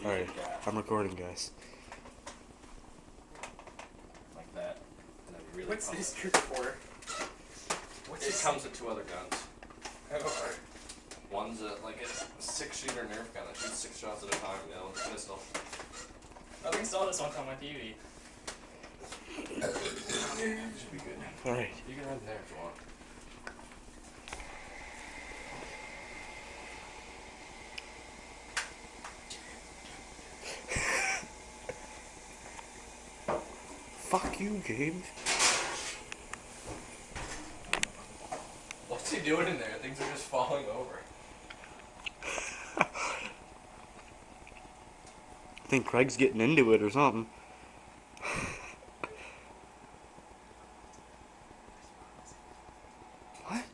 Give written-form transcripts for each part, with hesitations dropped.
Alright, I'm recording, guys. Like that. And then really What's pump this it. trick for? What's It this? comes with two other guns. Oh, One's like a 6-shooter Nerf gun that shoots 6 shots at a time. The other one's a pistol. I think I saw this one on my TV. Should be good. Alright. You can run there if you want. Fuck you, James. What's he doing in there? Things are just falling over. I think Craig's getting into it or something. What?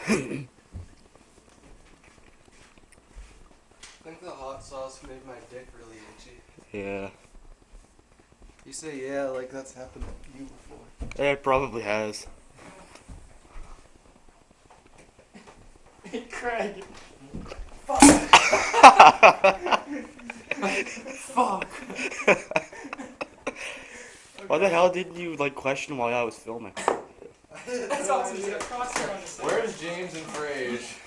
I think the hot sauce made my dick really itchy. Yeah. You say yeah, like that's happened to you before. It probably has. Hey, Craig. Fuck! Why the hell didn't you, like, question while I was filming? That's awesome. He's got a crosshair on his face. Where's James and Frage?